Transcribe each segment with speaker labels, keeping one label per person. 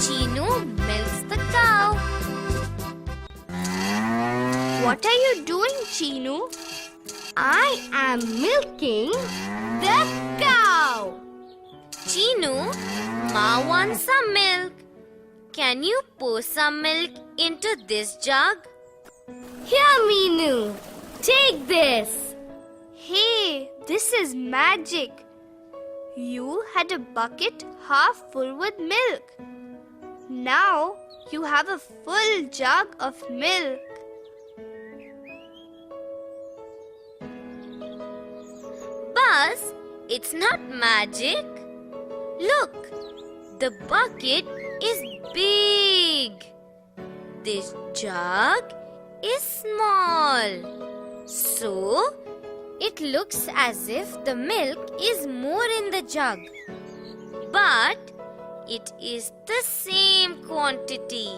Speaker 1: Chinu milks the cow.
Speaker 2: What are you doing, Chinu?
Speaker 1: I am milking the cow. Chinu, Ma wants some milk. Can you pour some milk into this jug?
Speaker 2: Here, Meenu. Take this. Hey, this is magic. You had a bucket half full with milk. Now you have a full jug of milk.
Speaker 1: Buzz, it's not magic. Look, the bucket is big. This jug is small. So, it looks as if the milk is more in the jug. But it is the same quantity.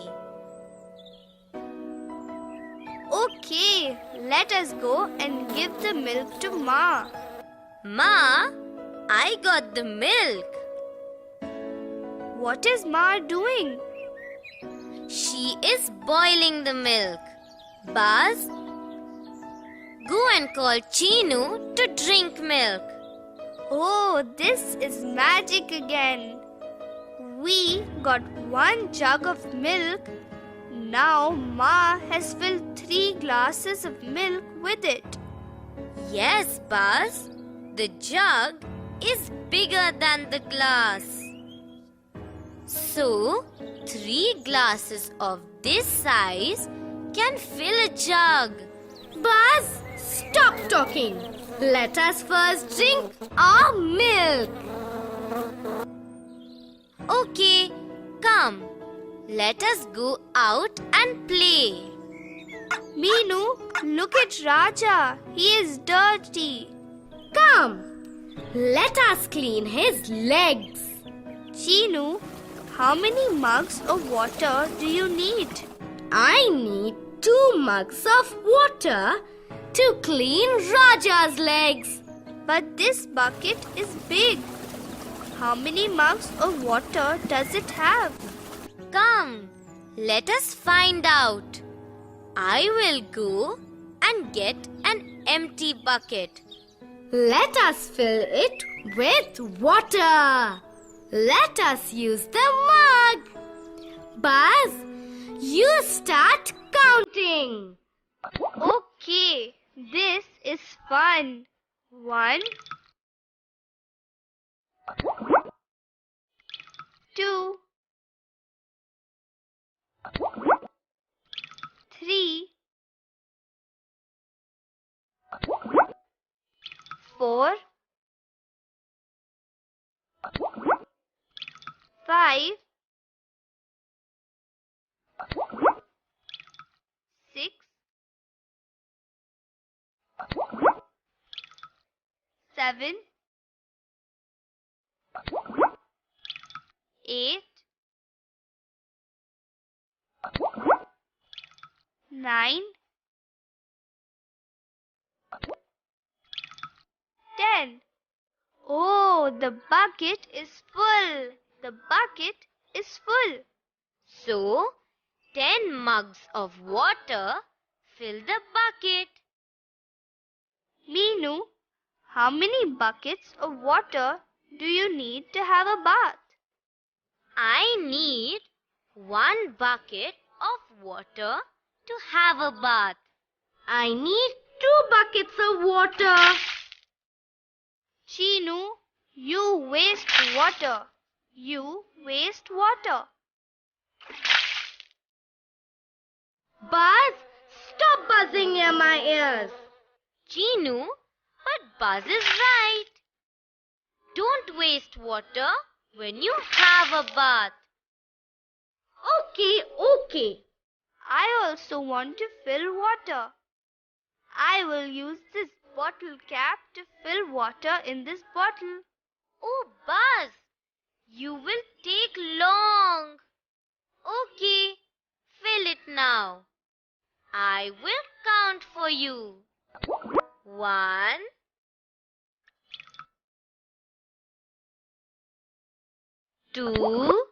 Speaker 2: Okay, let us go and give the milk to Ma.
Speaker 1: Ma, I got the milk.
Speaker 2: What is Ma doing?
Speaker 1: She is boiling the milk. Buzz, go and call Chinu to drink milk.
Speaker 2: Oh, this is magic again. We got one jug of milk. Now Ma has filled 3 glasses of milk with it.
Speaker 1: Yes, Buzz. The jug is bigger than the glass. So, 3 glasses of this size can fill a jug.
Speaker 2: Buzz, stop talking. Let us first drink our milk.
Speaker 1: Okay, come. Let us go out and play.
Speaker 2: Meenu, look at Raja. He is dirty. Come, let us clean his legs. Chinu, how many mugs of water do you need? I need 2 mugs of water to clean Raja's legs. But this bucket is big. How many mugs of water does it have?
Speaker 1: Come, let us find out. I will go and get an empty bucket.
Speaker 2: Let us fill it with water. Let us use the mug. Buzz, you start counting. Okay, this is fun. 1, 2, 3, 4, 5, 6, 7, 8, 9, 10. Oh, the bucket is full. The bucket is full.
Speaker 1: So, 10 mugs of water fill the bucket.
Speaker 2: Meenu, how many buckets of water do you need to have a bath?
Speaker 1: I need 1 bucket of water to have a bath.
Speaker 2: I need 2 buckets of water. Chinu, you waste water. You waste water. Buzz, stop buzzing near my ears.
Speaker 1: Chinu, but Buzz is right. Don't waste water when you have a bath.
Speaker 2: Okay. I also want to fill water. I will use this bottle cap to fill water in this bottle.
Speaker 1: Oh, Buzz, you will take long. Okay, fill it now. I will count for you. 1, 2,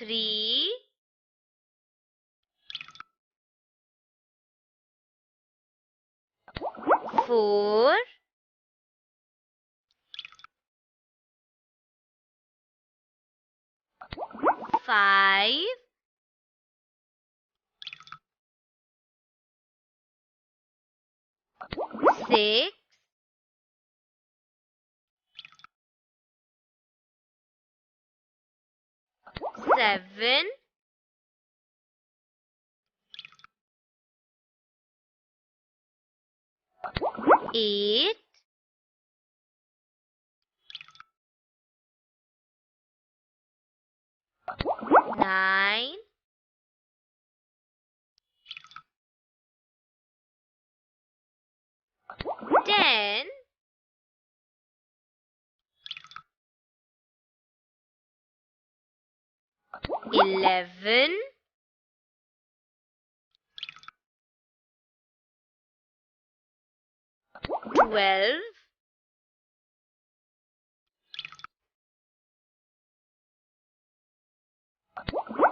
Speaker 1: 3, 4, 5, 6, 7, 8, 9, 10, 11, 12,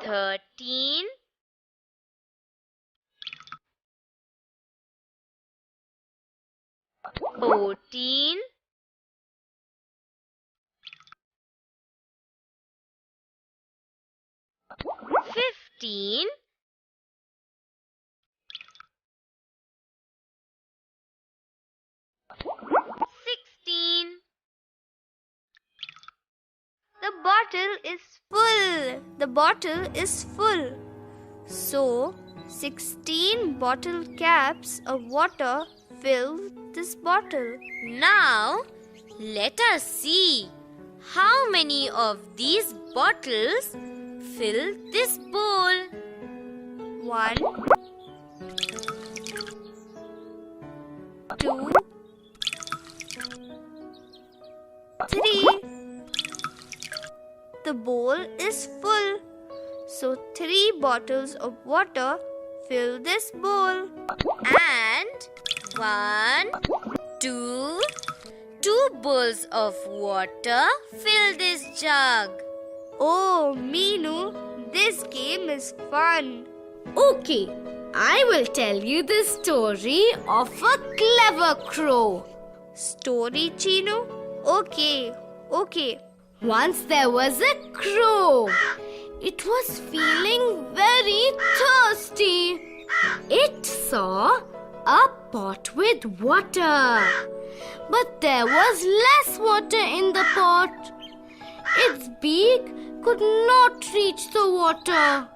Speaker 1: 13, 14, 15, 16.
Speaker 2: The bottle is full. The bottle is full. So, 16 bottle caps of water fill this bottle.
Speaker 1: Now, let us see how many of these bottles fill this bowl.
Speaker 2: 1, 2, 3. The bowl is full. So 3 bottles of water fill this bowl.
Speaker 1: And 1, 2, 2 bowls of water fill this jug.
Speaker 2: Oh, Meenu, this game is fun.
Speaker 3: Okay, I will tell you the story of a clever crow.
Speaker 2: Story, Chinu? Okay.
Speaker 3: Once there was a crow. It was feeling very thirsty. It saw a pot with water. But there was less water in the pot. Its beak could not reach the water.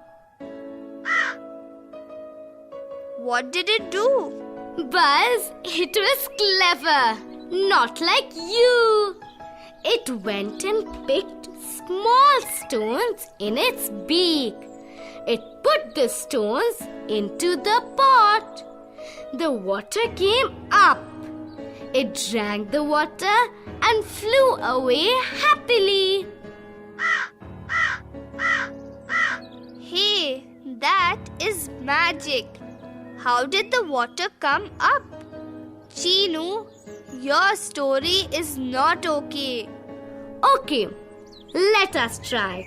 Speaker 2: What did it do?
Speaker 3: Buzz, it was clever. Not like you. It went and picked small stones in its beak. It put the stones into the pot. The water came up. It drank the water and flew away happily.
Speaker 2: Hey, that is magic. How did the water come up? Chinu, your story is not okay.
Speaker 3: Okay, let us try.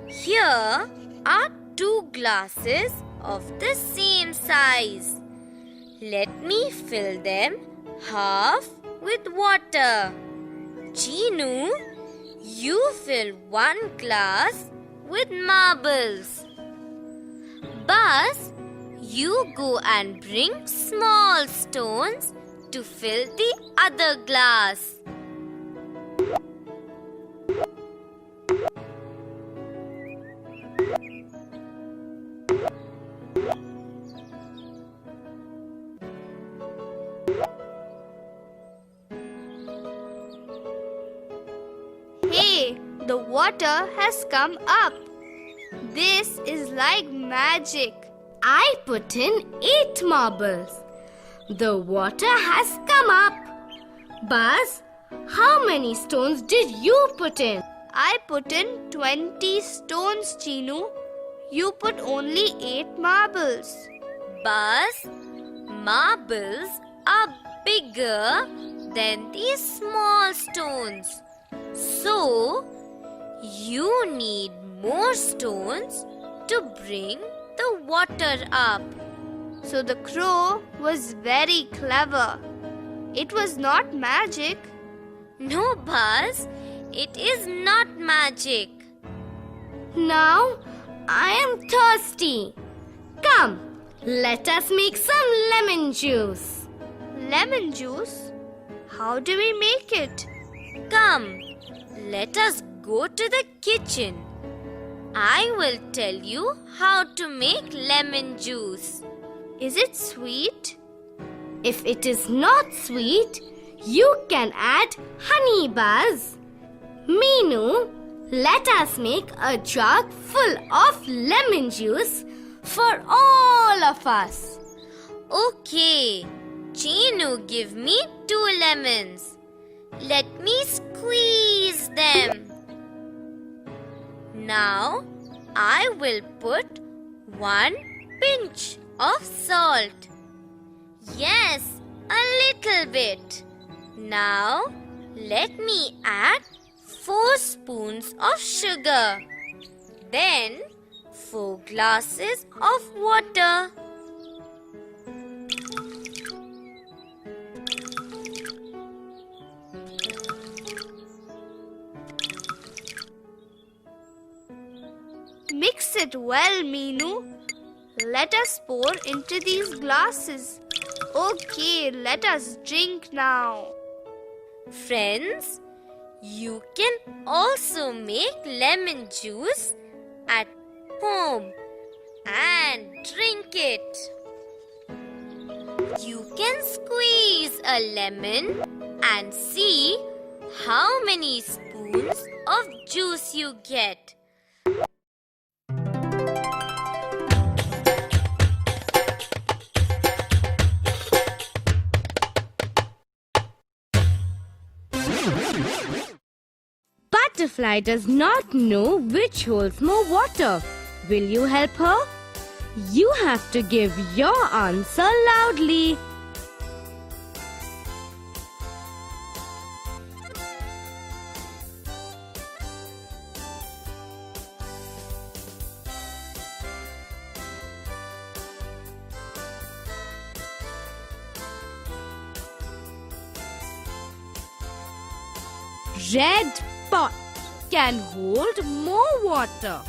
Speaker 1: Here are 2 glasses of the same size. Let me fill them half with water. Chinu, you fill 1 glass with marbles. Buzz, you go and bring small stones to fill the other glass.
Speaker 2: Hey, the water has come up. This is like magic.
Speaker 3: I put in 8 marbles. The water has come up. Buzz, how many stones did you put in?
Speaker 2: I put in 20 stones, Chinu. You put only 8 marbles.
Speaker 1: Buzz, marbles are bigger than these small stones. So, you need more stones to bring the water up.
Speaker 2: So the crow was very clever. It was not magic.
Speaker 1: No, Buzz, it is not magic.
Speaker 3: Now I am thirsty. Come, let us make some lemon juice.
Speaker 2: Lemon juice? How do we make it?
Speaker 1: Come, let us go to the kitchen. I will tell you how to make lemon juice.
Speaker 2: Is it sweet?
Speaker 3: If it is not sweet, you can add honey, Buzz. Meenu, let us make a jug full of lemon juice for all of us.
Speaker 1: Okay, Chinu, give me 2 lemons. Let me squeeze them. Now, I will put 1 pinch of salt. Yes, a little bit. Now, let me add 4 spoons of sugar. Then, 4 glasses of water.
Speaker 2: Mix it well, Meenu. Let us pour into these glasses. Okay, let us drink now.
Speaker 1: Friends, you can also make lemon juice at home and drink it. You can squeeze a lemon and see how many spoons of juice you get.
Speaker 3: Butterfly does not know which holds more water. Will you help her? You have to give your answer loudly. Red pot can hold more water.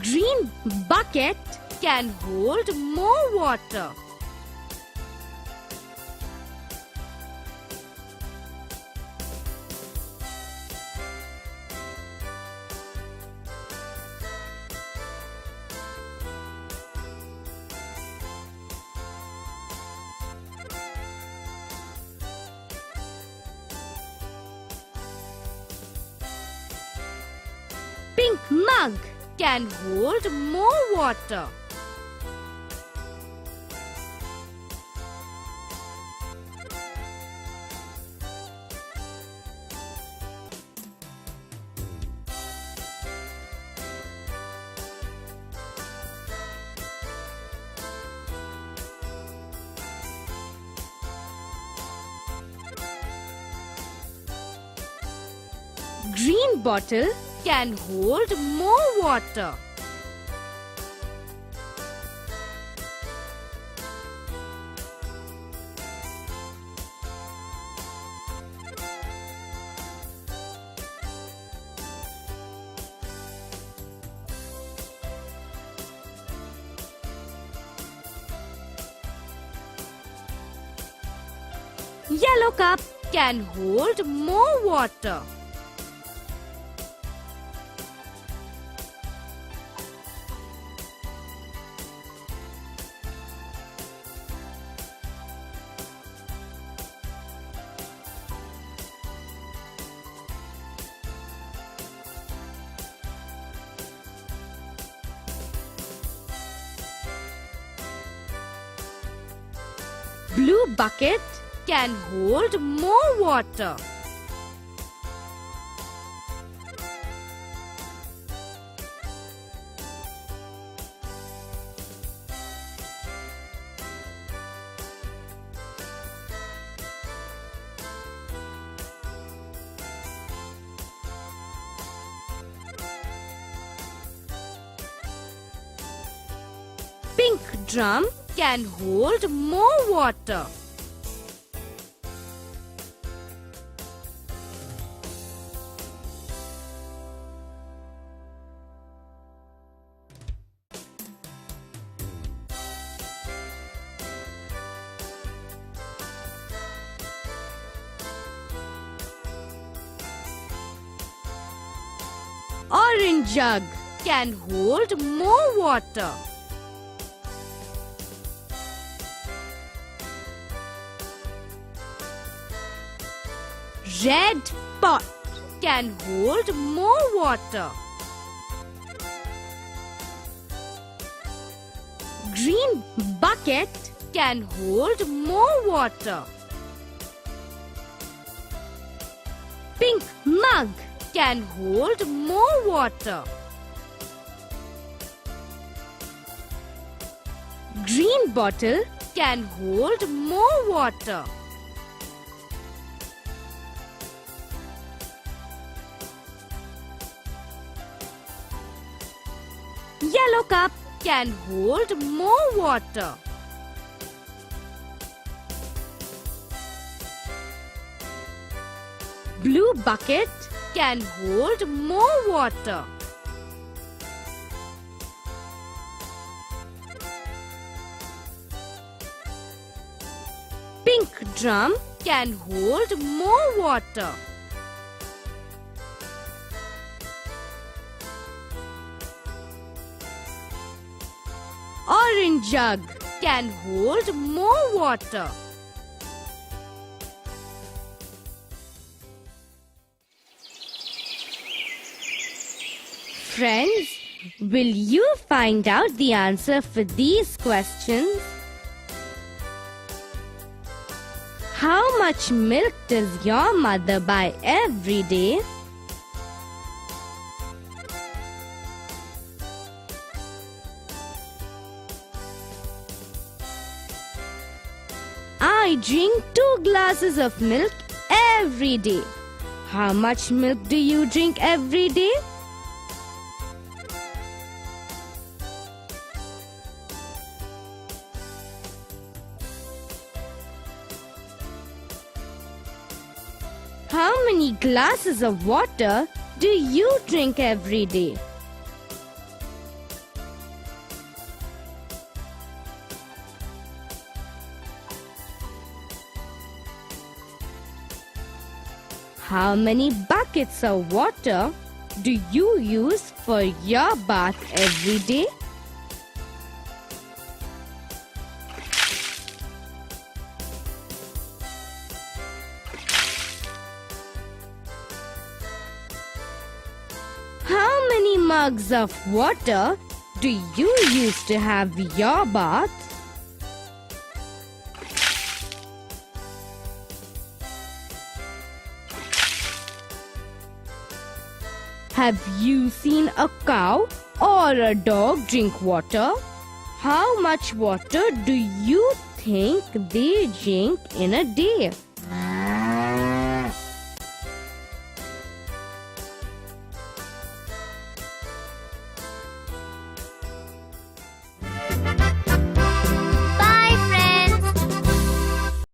Speaker 3: Green bucket can hold more water. Pink mug can hold more water. Green bottle can hold more water. Yellow cup can hold more water. Blue bucket can hold more water. Pink drum can hold more water. Orange jug can hold more water. Red pot can hold more water. Green bucket can hold more water. Pink mug can hold more water. Green bottle can hold more water. Yellow cup can hold more water. Blue bucket can hold more water. Pink drum can hold more water. Orange jug can hold more water. Friends, will you find out the answer for these questions? How much milk does your mother buy every day? I drink 2 glasses of milk every day. How much milk do you drink every day? How many glasses of water do you drink every day? How many buckets of water do you use for your bath every day? How many mugs of water do you use to have your bath? Have you seen a cow or a dog drink water? How much water do you think they drink in a day?